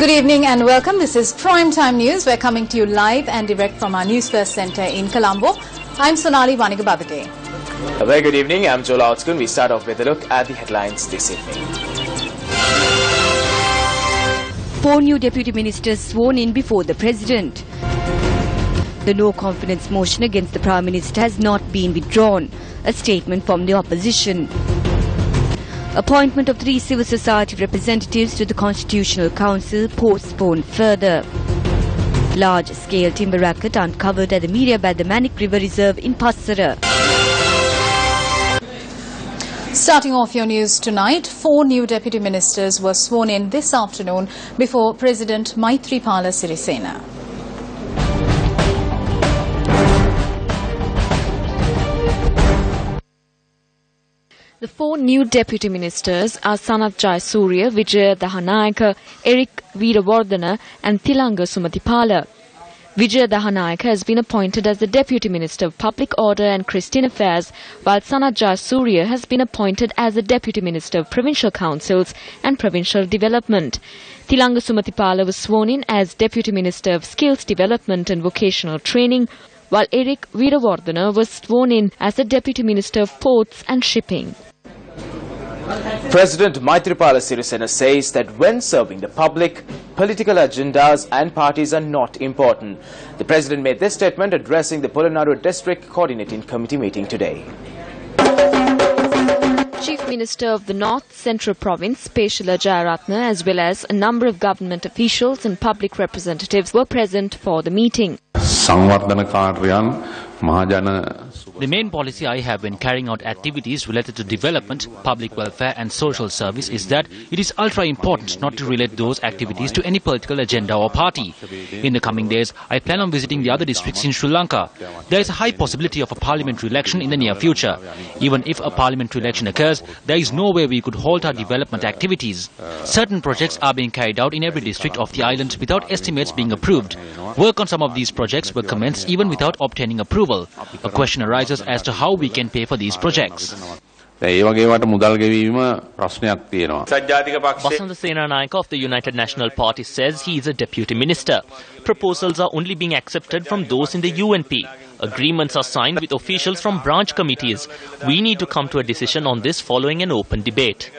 Good evening and welcome. This is Prime Time News. We're coming to you live and direct from our Newsfirst Centre in Colombo. I'm Sonali Vanigababage. A very good evening. I'm Joel Outskun. We start off with a look at the headlines this evening. 4 new deputy ministers sworn in before the president. The no-confidence motion against the Prime Minister has not been withdrawn, a statement from the opposition. Appointment of 3 civil society representatives to the Constitutional Council postponed further. Large-scale timber racket uncovered at the Miriab at the Manik River Reserve in Passara. Starting off your news tonight, 4 new deputy ministers were sworn in this afternoon before President Maithripala Sirisena. The 4 new deputy ministers are Sanath Jayasuriya, Vijaya Dahanayaka, Eric Veerawardena and Thilanga Sumathipala. Vijaya Dahanayaka has been appointed as the Deputy Minister of Public Order and Christian Affairs, while Sanath Jayasuriya has been appointed as the Deputy Minister of Provincial Councils and Provincial Development. Thilanga Sumathipala was sworn in as Deputy Minister of Skills Development and Vocational Training, while Eric Veerawardena was sworn in as the Deputy Minister of Ports and Shipping. President Maithripala Sirisena says that when serving the public, political agendas and parties are not important. The President made this statement addressing the Polonnaru District Coordinating Committee meeting today. Chief Minister of the North Central Province, Peshila Jayaratna, as well as a number of government officials and public representatives were present for the meeting. The main policy I have when carrying out activities related to development, public welfare and social service is that it is ultra important not to relate those activities to any political agenda or party. In the coming days, I plan on visiting the other districts in Sri Lanka. There is a high possibility of a parliamentary election in the near future. Even if a parliamentary election occurs, there is no way we could halt our development activities. Certain projects are being carried out in every district of the island without estimates being approved. Work on some of these projects were commenced even without obtaining approval. A question arises as to how we can pay for these projects. Basanta Senanayaka of the United National Party says he is a deputy minister. Proposals are only being accepted from those in the UNP. Agreements are signed with officials from branch committees. We need to come to a decision on this following an open debate.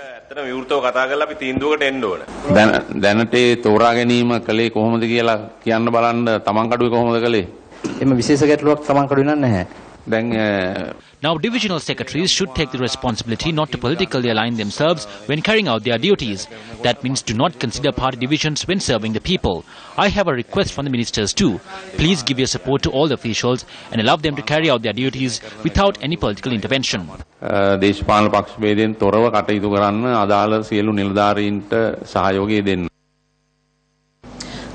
Now divisional secretaries should take the responsibility not to politically align themselves when carrying out their duties. That means do not consider party divisions when serving the people. I have a request from the ministers too. Please give your support to all the officials and allow them to carry out their duties without any political intervention.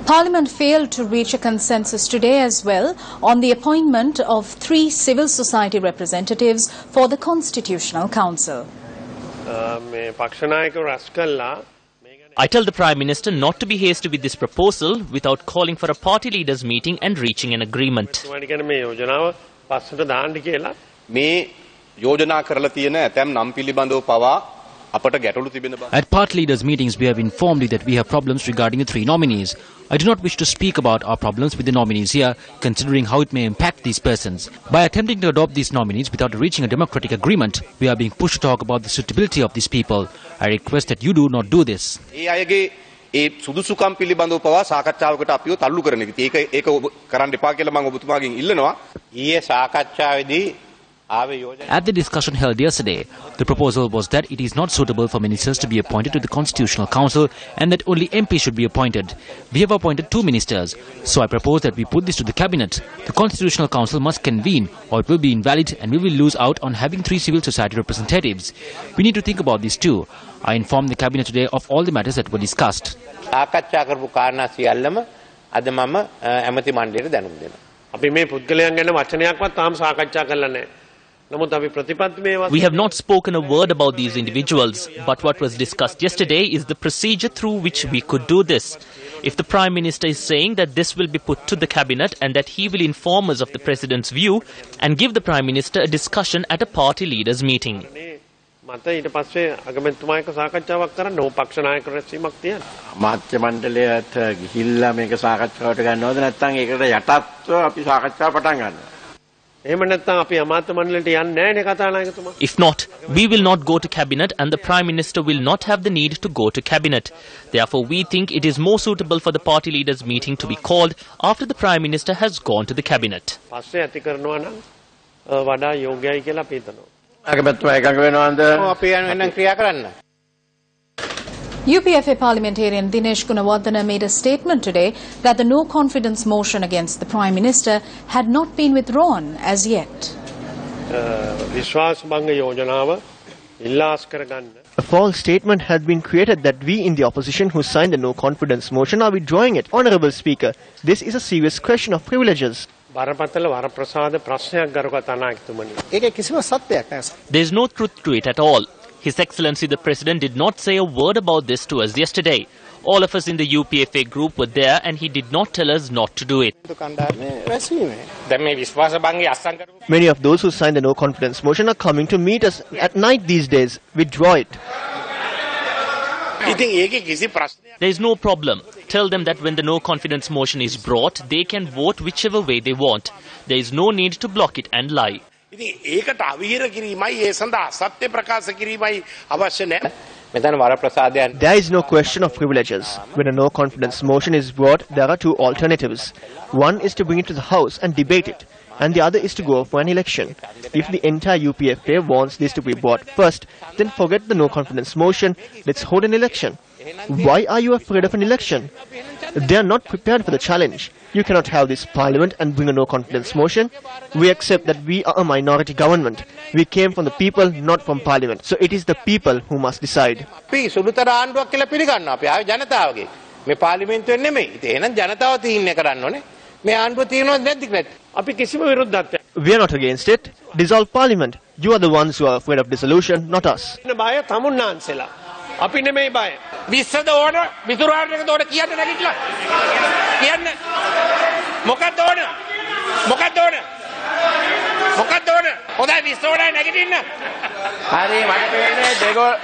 Parliament failed to reach a consensus today as well on the appointment of 3 civil society representatives for the Constitutional Council. I tell the Prime Minister not to be hasty with this proposal without calling for a party leaders meeting and reaching an agreement. At party leaders meetings, we have informed you that we have problems regarding the 3 nominees. I do not wish to speak about our problems with the nominees here, considering how it may impact these persons. By attempting to adopt these nominees without reaching a democratic agreement, we are being pushed to talk about the suitability of these people. I request that you do not do this. At the discussion held yesterday, the proposal was that it is not suitable for ministers to be appointed to the Constitutional Council and that only MPs should be appointed. We have appointed 2 ministers, so I propose that we put this to the Cabinet. The Constitutional Council must convene or it will be invalid and we will lose out on having 3 civil society representatives. We need to think about this too. I informed the Cabinet today of all the matters that were discussed. We have not spoken a word about these individuals, but what was discussed yesterday is the procedure through which we could do this. If the Prime Minister is saying that this will be put to the Cabinet and that he will inform us of the President's view and give the Prime Minister a discussion at a party leaders meeting. මත ඊට පස්සේ අගමැතිතුමා එක්ක සාකච්ඡාවක් කරන්න ඕන පක්ෂ නායක රැස්වීමක් තියන්න. මාධ්‍ය මණ්ඩලයට ගිහිල්ලා මේක සාකච්ඡාවට ගන්නවද නැත්නම් ඒකට යටත්ව අපි සාකච්ඡාව පටන් ගන්නවද? එහෙම නැත්නම් අපි අමාත්‍ය මණ්ඩලයට යන්නේ නැහැ නේ කතානායකතුමා. If not, we will not go to cabinet and the Prime Minister will not have the need to go to cabinet. Therefore, we think it is more suitable for the party leaders' meeting to be called after the Prime Minister has gone to the cabinet. පස්සේ ඇති කරනවා නම් වඩා යෝග්‍යයි කියලා අපි හිතනවා. අගමැතිතුමා එකඟ වෙනවද? අපි යන ක්‍රියා කරන්න. UPFA parliamentarian Dinesh Gunawardena made a statement today that the no-confidence motion against the Prime Minister had not been withdrawn as yet. විශ්වාස භංග යෝජනාව ඉල්ලාස් කරගන්න. A false statement has been created that we in the opposition who signed the no-confidence motion are withdrawing it. Honourable Speaker, this is a serious question of privileges. බරපතල වරප්‍රසාද ප්‍රශ්නයක් ගරු කතානායකතුමනි. ඒකේ කිසිම සත්‍යයක් නැහැ. There is no truth to it at all. His Excellency the President did not say a word about this to us yesterday. All of us in the UPFA group were there and he did not tell us not to do it. Many of those who signed the no-confidence motion are coming to meet us at night these days. Withdraw it. There is no problem. Tell them that when the no-confidence motion is brought, they can vote whichever way they want. There is no need to block it and lie. There is no question of privileges. When a no-confidence motion is brought, there are two alternatives. One is to bring it to the House and debate it, and the other is to go for an election. If the entire UPFA wants this to be brought first, then forget the no-confidence motion. Let's hold an election. Why are you afraid of an election? They are not prepared for the challenge. You cannot have this parliament and bring a no-confidence motion. We accept that we are a minority government. We came from the people, not from parliament. So it is the people who must decide. We are not against it. Dissolve parliament. You are the ones who are afraid of dissolution, not us. අපි නෙමෙයි බය. 20ද ඕන විදුරාට ඕන කියන්න නැගිටලා. කියන්න. මොකක්ද ඕන? මොකක්ද ඕන? මොකක්ද ඕන? හොඳයි 20 ඕනයි නැගිටින්න. හරි මට පේන්නේ දෙගොල්ල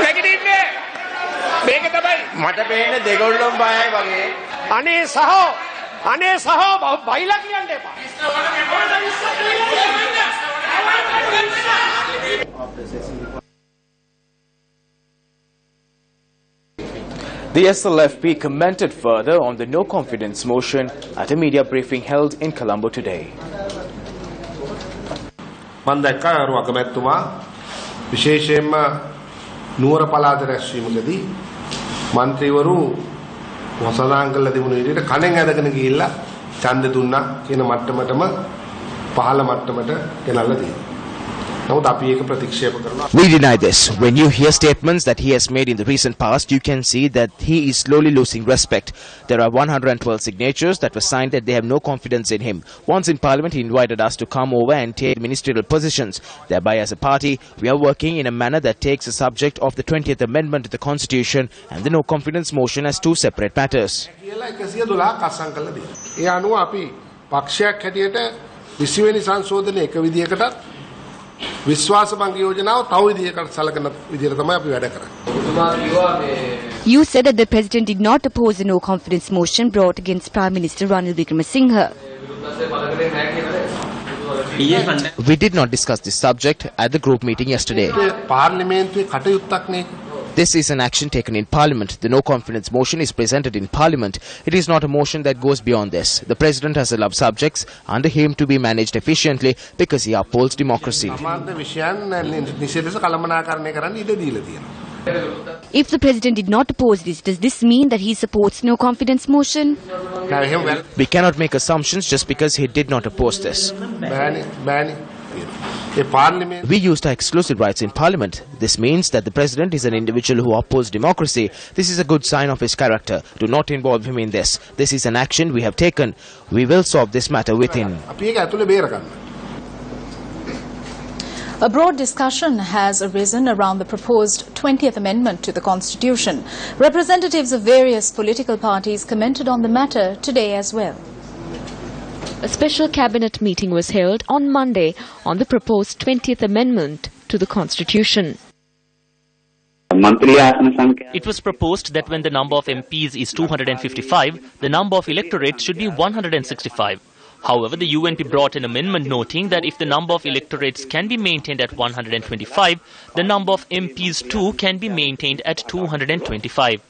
නැගිටින්න. මේක තමයි මට පේන්නේ දෙගොල්ලොම බයයි වගේ. අනේ සහෝ බයිලා කියන්න එපා. The SLFP commented further on the no-confidence motion at a media briefing held in Colombo today. මම දැක්කා අගමැතිතුමා විශේෂයෙන්ම නුවර පළාත රැස්වීමකදී മന്ത്രിවරු වසදාන් කළ තිබුණු විදිහට කණෙන් ඇදගෙන ගිහිල්ලා ඡන්ද දුන්නා කියන මට්ටමටම පහළ මට්ටමට ගෙනල්ලා තියෙනවා. We deny this. When you hear statements that he has made in the recent past, you can see that he is slowly losing respect. There are 112 signatures that were signed that they have no confidence in him. Once in Parliament, he invited us to come over and take ministerial positions. Thereby, as a party, we are working in a manner that takes the subject of the 20th Amendment to the Constitution and the no confidence motion as two separate matters. You said that the President did not oppose the no-confidence motion brought against Prime Minister Ranil Wickremesinghe. We did not discuss this subject at the group meeting yesterday. This is an action taken in Parliament. The no-confidence motion is presented in Parliament. It is not a motion that goes beyond this. The President has allowed subjects under him to be managed efficiently because he upholds democracy. If the President did not oppose this, does this mean that he supports no-confidence motion? We cannot make assumptions just because he did not oppose this. We used our exclusive rights in Parliament. This means that the President is an individual who upholds democracy. This is a good sign of his character. Do not involve him in this. This is an action we have taken. We will solve this matter within. A broad discussion has arisen around the proposed 20th Amendment to the Constitution. Representatives of various political parties commented on the matter today as well. A special cabinet meeting was held on Monday on the proposed 20th Amendment to to the constitution. It was proposed that when the number of MPs is 255, the number of electorates should be 165. However, the UNP brought an amendment noting that if the number of electorates can be maintained at 125, the number of MPs too can be maintained at 225.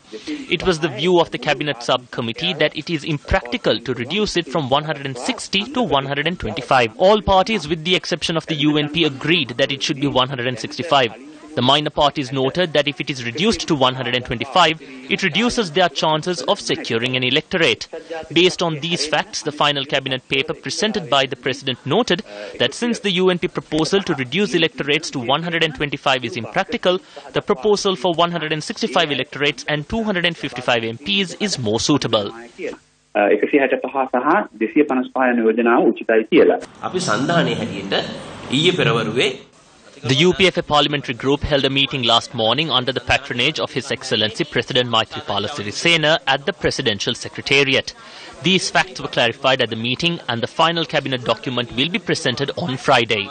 It was the view of the Cabinet Subcommittee that it is impractical to reduce it from 160 to 125. All parties, with the exception of the UNP, agreed that it should be 165. The minor parties noted that if it is reduced to 125, it reduces their chances of securing an electorate. Based on these facts, the final cabinet paper presented by the President noted that since the UNP proposal to reduce electorates to 125 is impractical, the proposal for 165 electorates and 255 MPs is more suitable. The UPFA parliamentary group held a meeting last morning under the patronage of His Excellency President Maithripala Sirisena at the Presidential Secretariat. These facts were clarified at the meeting and the final cabinet document will be presented on Friday.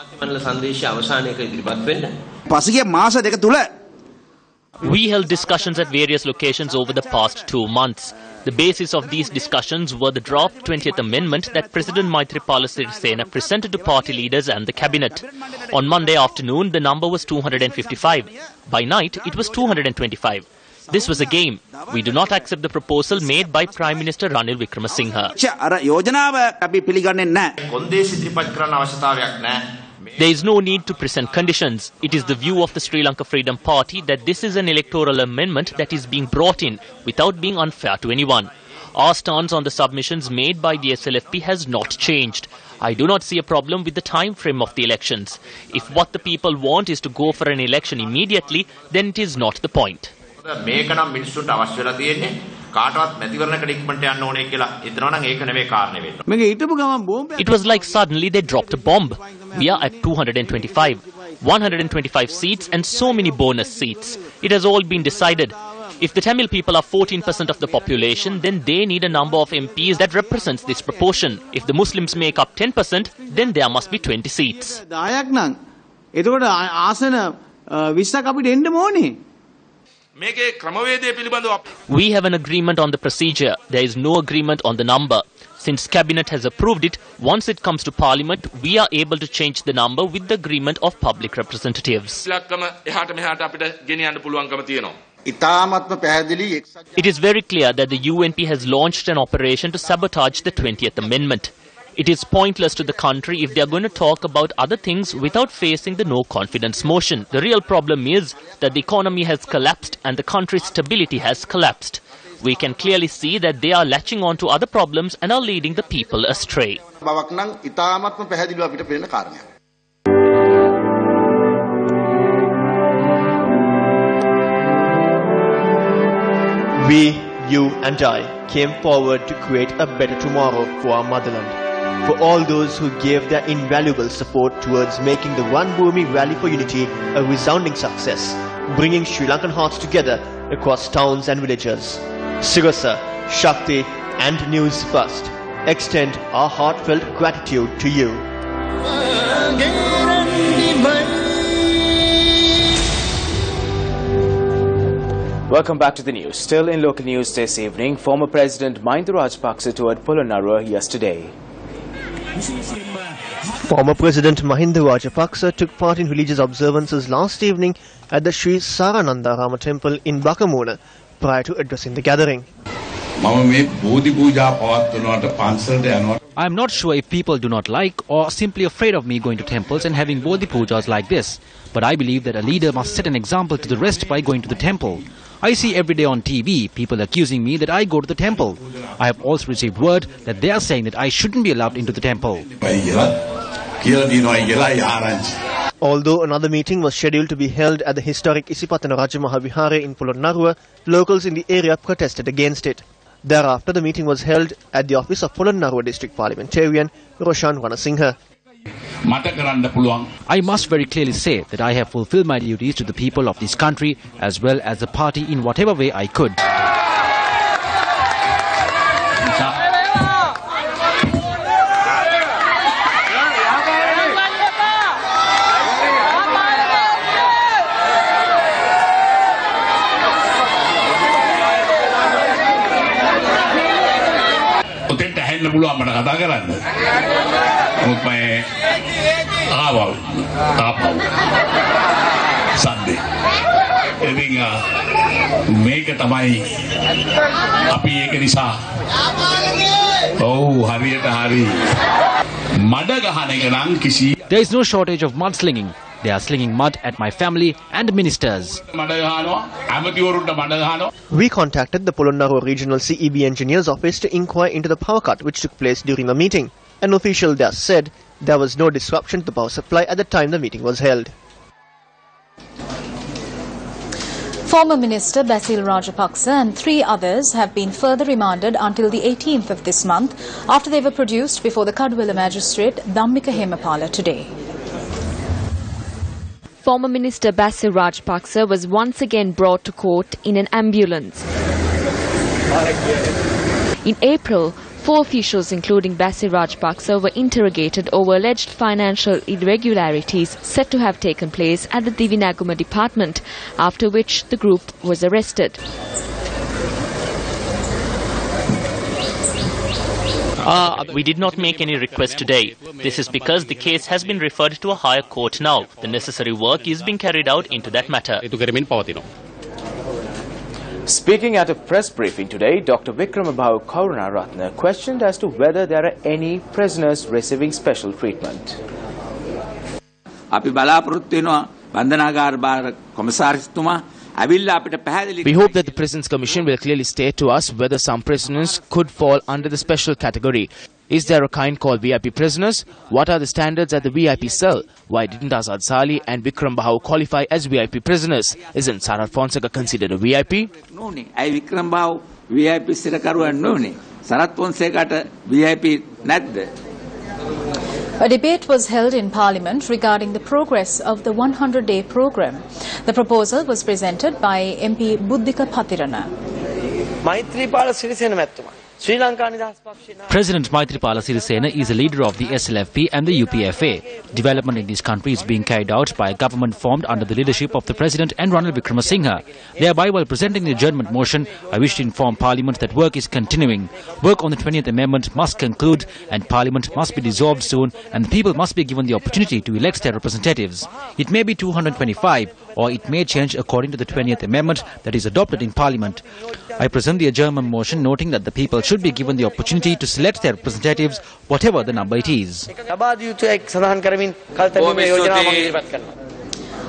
We held discussions at various locations over the past 2 months. The basis of these discussions were the draft 20th Amendment that President Maithripala Sirisena presented to party leaders and the cabinet. On Monday afternoon, the number was 255. By night, it was 225. This was a game. We do not accept the proposal made by Prime Minister Ranil Wickremesinghe. There is no need to present conditions. It is the view of the Sri Lanka Freedom Party that this is an electoral amendment that is being brought in without being unfair to anyone. Our stance on the submissions made by the SLFP has not changed. I do not see a problem with the time frame of the elections. If what the people want is to go for an election immediately, then it is not the point. It was like suddenly they dropped a bomb. We are at 225. 125 seats and so many bonus seats. It has all been decided. If the Tamil people are 14% of the population, then they need a number of MPs that represents this proportion. If the Muslims make up 10%, then there must be 20 seats. We have an agreement on the procedure. There is no agreement on the number. Since Cabinet has approved it, once it comes to Parliament, we are able to change the number with the agreement of public representatives. It is very clear that the UNP has launched an operation to sabotage the 20th Amendment. It is pointless to the country if they are going to talk about other things without facing the no-confidence motion. The real problem is that the economy has collapsed and the country's stability has collapsed. We can clearly see that they are latching on to other problems and are leading the people astray. We, you and I came forward to create a better tomorrow for our motherland. For all those who gave their invaluable support towards making the One Bhumi Rally for Unity a resounding success, bringing Sri Lankan hearts together across towns and villages. Sirasa, Shakti and News First extend our heartfelt gratitude to you. Welcome back to the news. Still in local news this evening, former President Mahinda Rajapaksa toured Polonnaruwa yesterday. Former President Mahinda Rajapaksa took part in religious observances last evening at the Sri Sarananda Rama Temple in Bakamuna prior to addressing the gathering. I am not sure if people do not like or simply afraid of me going to temples and having Bodhi Pujas like this. But I believe that a leader must set an example to the rest by going to the temple. I see every day on TV people accusing me that I go to the temple. I have also received word that they are saying that I shouldn't be allowed into the temple. Although another meeting was scheduled to be held at the historic Isipatana Rajamaha Vihare in Polonnaruwa, locals in the area protested against it. Thereafter, the meeting was held at the office of Polonnaruwa District Parliamentarian Roshan Ranasinghe. I must very clearly say that I have fulfilled my duties to the people of this country as well as the party in whatever way I could. දෙන්න පුළුවන් මට කතා කරන්න. මොකද මම ආපහු සද්දේ. ඉතින් මේක තමයි අපි ඒක නිසා ඔව් හරියට හරි මඩ ගහන එක නම් කිසි. There is no shortage of mudslinging. They are slinging mud at my family and ministers. We contacted the Polonnaruwa Regional CEB Engineers Office to inquire into the power cut which took place during the meeting. An official there said there was no disruption to the power supply at the time the meeting was held. Former Minister Basil Rajapaksa and 3 others have been further remanded until the 18th of this month after they were produced before the Kadwala magistrate Dhammika Hemapala today. Former Minister Basil Rajapaksa was once again brought to court in an ambulance. In April, 4 officials including Basil Rajapaksa were interrogated over alleged financial irregularities said to have taken place at the Divinaguma department, after which the group was arrested. We did not make any request today. This is because the case has been referred to a higher court now. The necessary work is being carried out into that matter. Speaking at a press briefing today, Dr. Vikramabahu Karunaratne questioned as to whether there are any prisoners receiving special treatment. We hope that the Prisons Commission will clearly state to us whether some prisoners could fall under the special category. Is there a kind called VIP prisoners? What are the standards at the VIP cell? Why didn't Azad Sali and Vikram Bahaw qualify as VIP prisoners? Isn't Sarath Fonseca considered a VIP? No, I Vikram Bahaw VIP Sirakaru and no, Sarath Fonseca VIP not. A debate was held in Parliament regarding the progress of the 100-day programme. The proposal was presented by MP Buddhika Pathirana. President Maithripala Sirisena is a leader of the SLFP and the UPFA. Development in this country is being carried out by a government formed under the leadership of the President and Ranil Wickremesinghe. Thereby, while presenting the adjournment motion, I wish to inform Parliament that work is continuing. Work on the 20th Amendment must conclude and Parliament must be dissolved soon and the people must be given the opportunity to elect their representatives. It may be 225 or it may change according to the 20th Amendment that is adopted in Parliament. I present the adjournment motion noting that the people should be given the opportunity to select their representatives, whatever the number it is.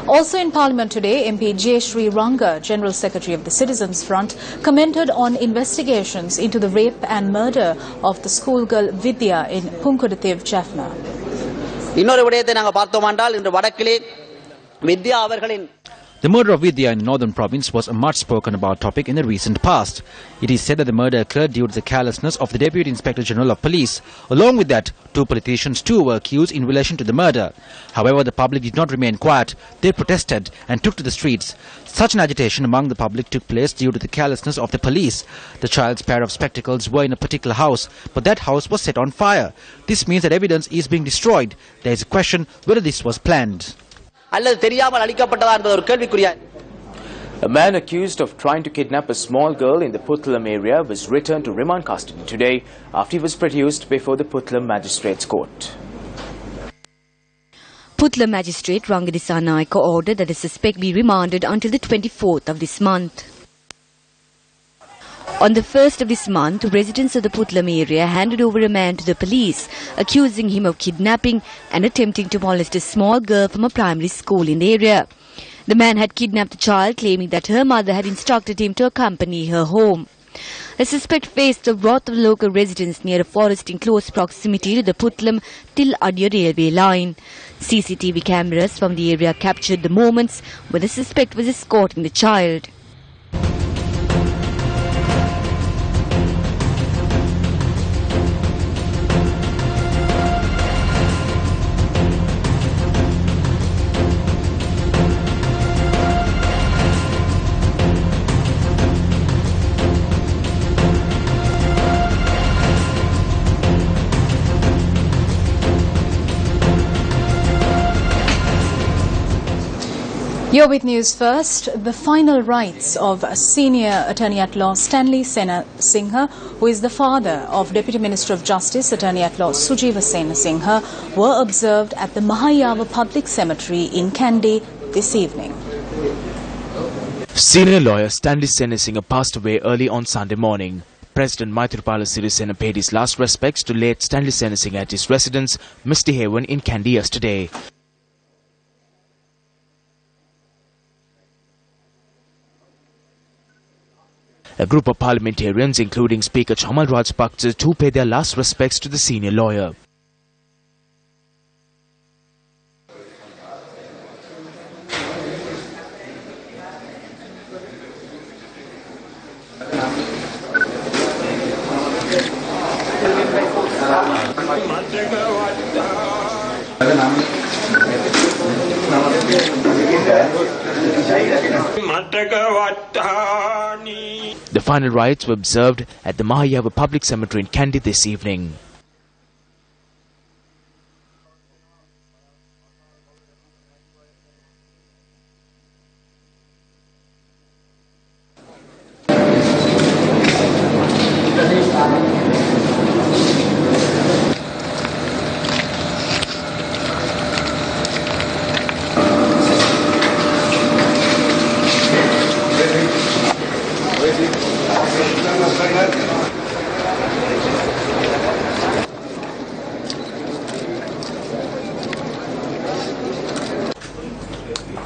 Also in Parliament today, MP J. Sri Ranga, General Secretary of the Citizens Front, commented on investigations into the rape and murder of the schoolgirl Vidya in Punkudathив, Jaffna. The murder of Vidya in the northern province was a much spoken about topic in the recent past. It is said that the murder occurred due to the carelessness of the Deputy Inspector General of Police. Along with that, 2 politicians too were accused in relation to the murder. However, the public did not remain quiet. They protested and took to the streets. Such an agitation among the public took place due to the carelessness of the police. The child's pair of spectacles were in a particular house, but that house was set on fire. This means that evidence is being destroyed. There is a question whether this was planned. A man accused of trying to kidnap a small girl in the Puttalam area was returned to remand custody today after he was produced before the Puttalam Magistrates Court. Puttalam Magistrate Rangadisa Nayaka ordered that the suspect be remanded until the 24th of this month. On the 1st of this month, residents of the Puttalam area handed over a man to the police, accusing him of kidnapping and attempting to molest a small girl from a primary school in the area. The man had kidnapped the child, claiming that her mother had instructed him to accompany her home. The suspect faced the wrath of local residents near a forest in close proximity to the Puttalam Till Adya railway line. CCTV cameras from the area captured the moments when the suspect was escorting the child. You're with News First. The final rites of Senior Attorney-at-Law Stanley Singha, who is the father of Deputy Minister of Justice, Attorney-at-Law Sujiva Singha, were observed at the Mahayava Public Cemetery in Kandy this evening. Senior lawyer Stanley Singha passed away early on Sunday morning. President Maithripala Sirisena paid his last respects to late Stanley Singha at his residence, Misty Haven in Kandy yesterday. A group of parliamentarians, including Speaker Chamal Rajpaksa, too paid their last respects to the senior lawyer. The final rites were observed at the Mahayava Public Cemetery in Kandy this evening.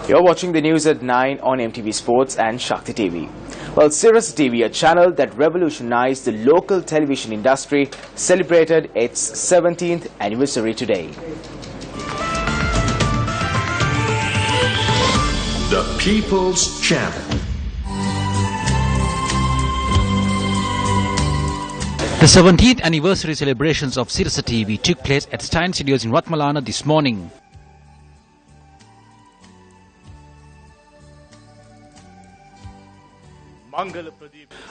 You're watching the news at 9 on MTV Sports and Shakti TV. Well, Sirius TV, a channel that revolutionized the local television industry, celebrated its 17th anniversary today. The People's Channel. The 17th anniversary celebrations of Sirius TV took place at Stein Studios in Ratmalana this morning.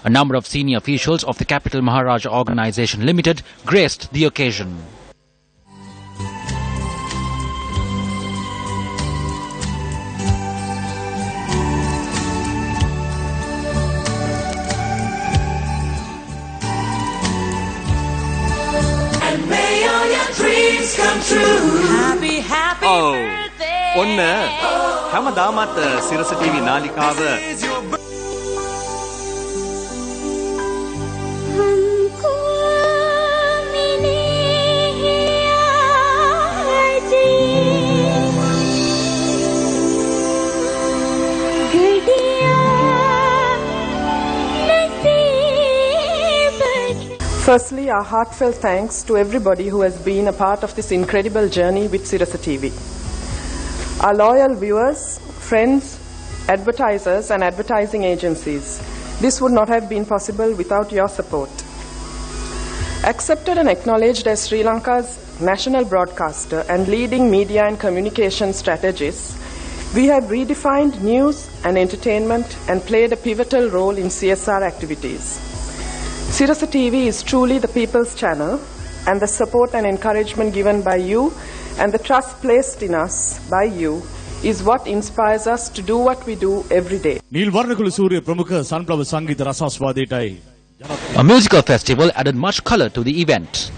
A number of senior officials of the Capital Maharaja Organisation Limited graced the occasion. And may all your dreams come true. Happy, happy birthday. ඔන්න හැමදාමත් සිරස TV නාලිකාව Firstly, our heartfelt thanks to everybody who has been a part of this incredible journey with Sirius TV. Our loyal viewers, friends, advertisers and advertising agencies. This would not have been possible without your support. Accepted and acknowledged as Sri Lanka's national broadcaster and leading media and communication strategist, we have redefined news and entertainment and played a pivotal role in CSR activities. Sirius TV is truly the people's channel, and the support and encouragement given by you and the trust placed in us by you is what inspires us to do what we do every day. A musical festival added much color to the event.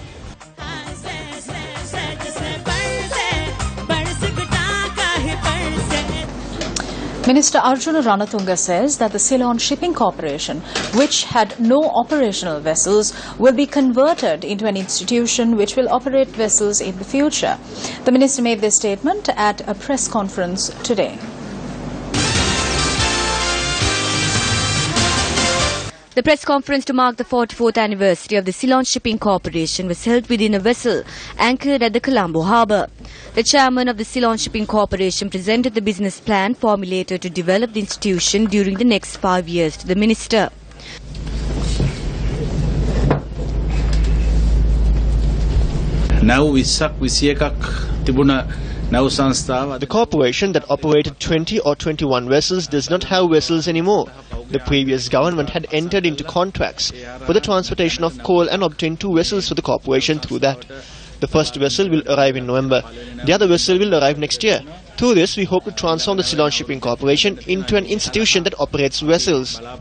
Minister Arjuna Ranatunga says that the Ceylon Shipping Corporation, which had no operational vessels, will be converted into an institution which will operate vessels in the future. The minister made this statement at a press conference today. The press conference to mark the 44th anniversary of the Ceylon Shipping Corporation was held within a vessel anchored at the Colombo harbour. The chairman of the Ceylon Shipping Corporation presented the business plan formulated to develop the institution during the next 5 years to the minister. The corporation that operated 20 or 21 vessels does not have vessels anymore. The previous government had entered into contracts for the transportation of coal and obtained 2 vessels for the corporation through that. The first vessel will arrive in November. The other vessel will arrive next year. Through this, we hope to transform the Ceylon Shipping Corporation into an institution that operates vessels. The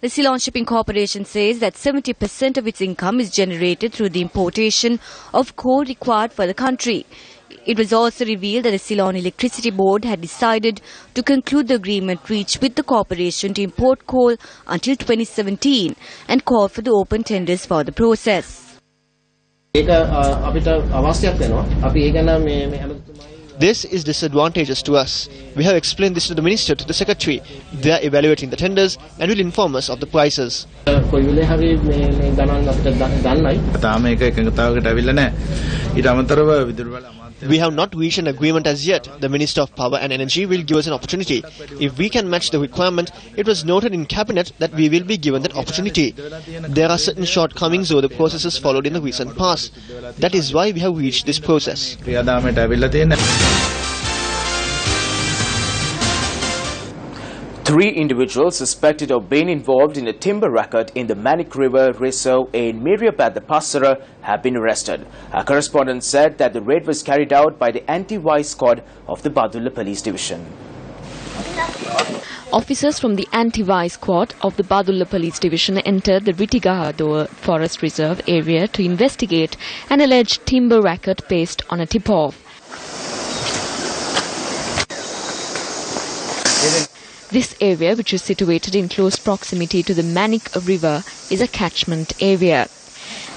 Ceylon Shipping Corporation says that 70% of its income is generated through the importation of coal required for the country. It was also revealed that the Ceylon Electricity Board had decided to conclude the agreement reached with the corporation to import coal until 2017 and called for the open tenders for the process. This is disadvantageous to us. We have explained this to the Minister, to the Secretary. They are evaluating the tenders and will inform us of the prices. We have not reached an agreement as yet. The Minister of Power and Energy will give us an opportunity. If we can match the requirement, it was noted in Cabinet that we will be given that opportunity. There are certain shortcomings over the processes followed in the recent past. That is why we have reached this process. Three individuals suspected of being involved in a timber racket in the Manik River Reserve in Miriapad, Passara, have been arrested. Our correspondent said that the raid was carried out by the anti-vice squad of the Badulla Police Division. Officers from the anti-vice squad of the Badulla Police Division entered the Ritigahadoa Forest Reserve area to investigate an alleged timber racket based on a tip-off. This area, which is situated in close proximity to the Manik River, is a catchment area.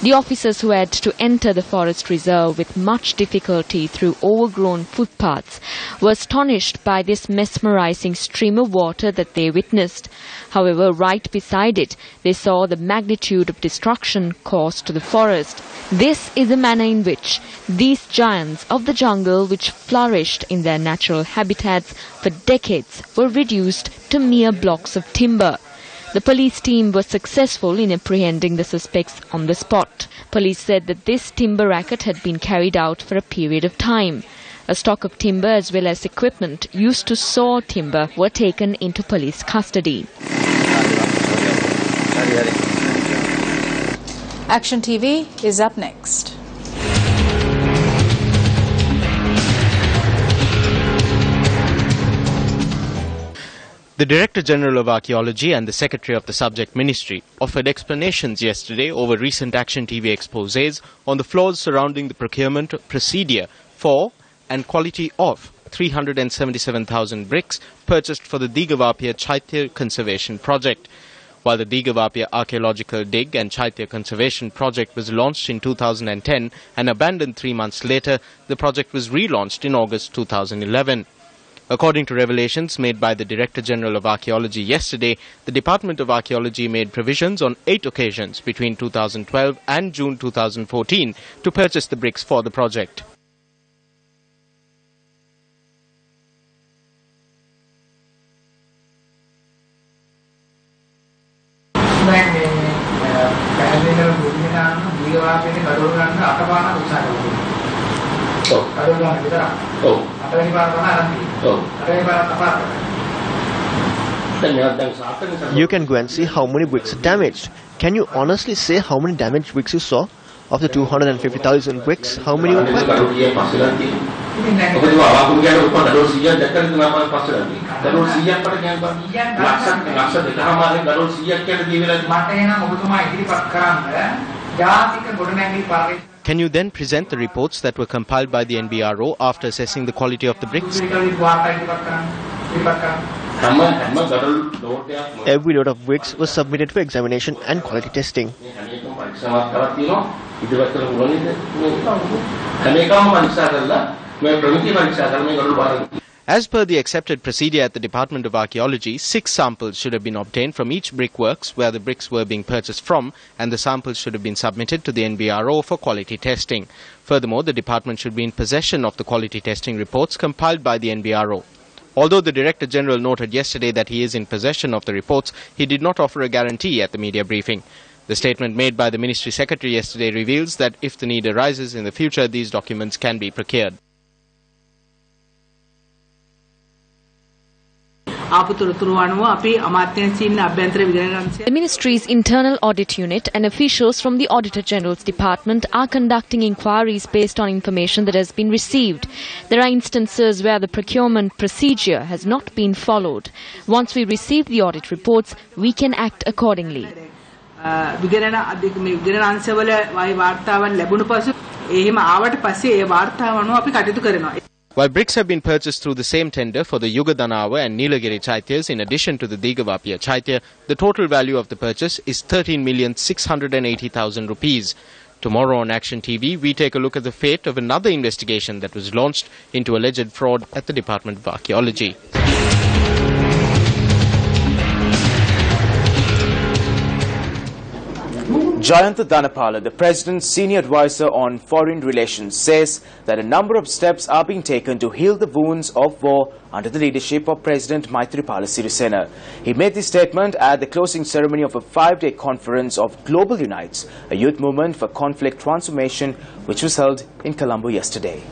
The officers who had to enter the forest reserve with much difficulty through overgrown footpaths were astonished by this mesmerizing stream of water that they witnessed. However, right beside it, they saw the magnitude of destruction caused to the forest. This is the manner in which these giants of the jungle, which flourished in their natural habitats for decades, were reduced to mere blocks of timber. The police team was successful in apprehending the suspects on the spot. Police said that this timber racket had been carried out for a period of time. A stock of timber as well as equipment used to saw timber were taken into police custody. Action TV is up next. The Director General of Archaeology and the Secretary of the subject ministry offered explanations yesterday over recent Action TV exposés on the flaws surrounding the procurement procedure for and quality of 377,000 bricks purchased for the Digavapia Chaitya Conservation Project. While the Digavapia Archaeological Dig and Chaitya Conservation Project was launched in 2010 and abandoned 3 months later, the project was relaunched in August 2011. According to revelations made by the Director General of Archaeology yesterday, the Department of Archaeology made provisions on 8 occasions between 2012 and June 2014 to purchase the bricks for the project. You can go and see how many bricks are damaged. Can you honestly say how many damaged bricks you saw? Of the 250,000 bricks, how many were cracked? Can you then present the reports that were compiled by the NBRO after assessing the quality of the bricks? Every load of bricks was submitted for examination and quality testing. As per the accepted procedure at the Department of Archaeology, 6 samples should have been obtained from each brickworks where the bricks were being purchased from, and the samples should have been submitted to the NBRO for quality testing. Furthermore, the department should be in possession of the quality testing reports compiled by the NBRO. Although the Director General noted yesterday that he is in possession of the reports, he did not offer a guarantee at the media briefing. The statement made by the Ministry Secretary yesterday reveals that if the need arises in the future, these documents can be procured. The ministry's internal audit unit and officials from the Auditor General's department are conducting inquiries based on information that has been received. There are instances where the procurement procedure has not been followed. Once we receive the audit reports, we can act accordingly. While bricks have been purchased through the same tender for the Yugadanawa and Nilagiri Chaityas in addition to the Digavapiya Chaitya, the total value of the purchase is 13,680,000 rupees. Tomorrow on Action TV, we take a look at the fate of another investigation that was launched into alleged fraud at the Department of Archaeology. Jayantha Dhanapala, the President's senior advisor on foreign relations, says that a number of steps are being taken to heal the wounds of war under the leadership of President Maithripala Sirisena. He made this statement at the closing ceremony of a 5-day conference of Global Unites, a youth movement for conflict transformation, which was held in Colombo yesterday.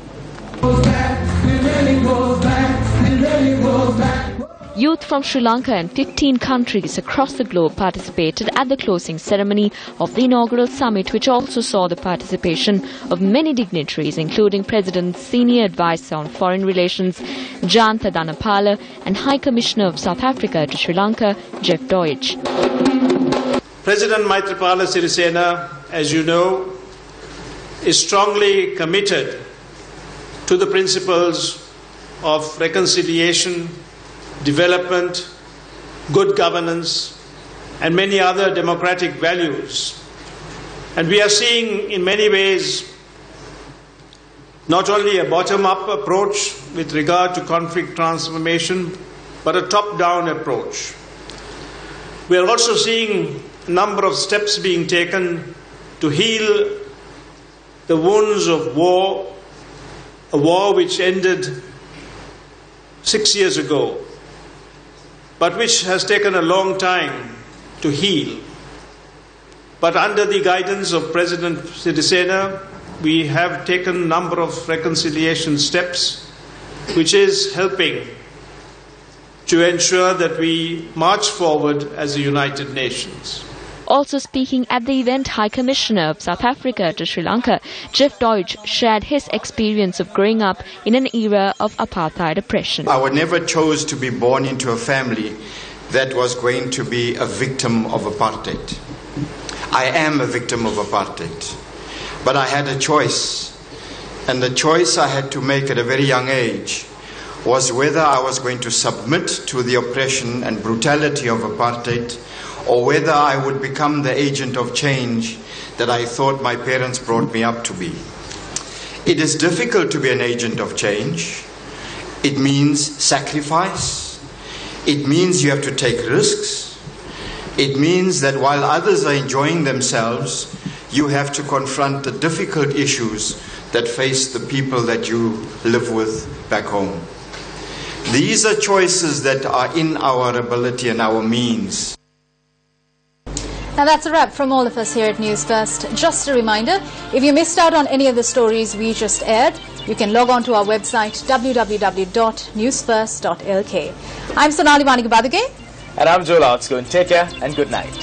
Youth from Sri Lanka and 15 countries across the globe participated at the closing ceremony of the inaugural summit, which also saw the participation of many dignitaries, including President's senior advisor on foreign relations, Jayantha Dhanapala, and High Commissioner of South Africa to Sri Lanka, Jeff Deutsch. President Maithripala Sirisena, as you know, is strongly committed to the principles of reconciliation, development, good governance, and many other democratic values. And we are seeing in many ways not only a bottom-up approach with regard to conflict transformation, but a top-down approach. We are also seeing a number of steps being taken to heal the wounds of war, a war which ended 6 years ago, but which has taken a long time to heal. But under the guidance of President Sirisena, we have taken a number of reconciliation steps, which is helping to ensure that we march forward as a United Nations. Also speaking at the event, High Commissioner of South Africa to Sri Lanka, Jeff Deutsch, shared his experience of growing up in an era of apartheid oppression. I never chose to be born into a family that was going to be a victim of apartheid. I am a victim of apartheid. But I had a choice. And the choice I had to make at a very young age was whether I was going to submit to the oppression and brutality of apartheid, or whether I would become the agent of change that I thought my parents brought me up to be. It is difficult to be an agent of change. It means sacrifice. It means you have to take risks. It means that while others are enjoying themselves, you have to confront the difficult issues that face the people that you live with back home. These are choices that are in our ability and our means. Now that's a wrap from all of us here at News First. Just a reminder, if you missed out on any of the stories we just aired, you can log on to our website www.newsfirst.lk. I'm Sonali Vanigabadage. And I'm Joel Outscone. Take care and good night.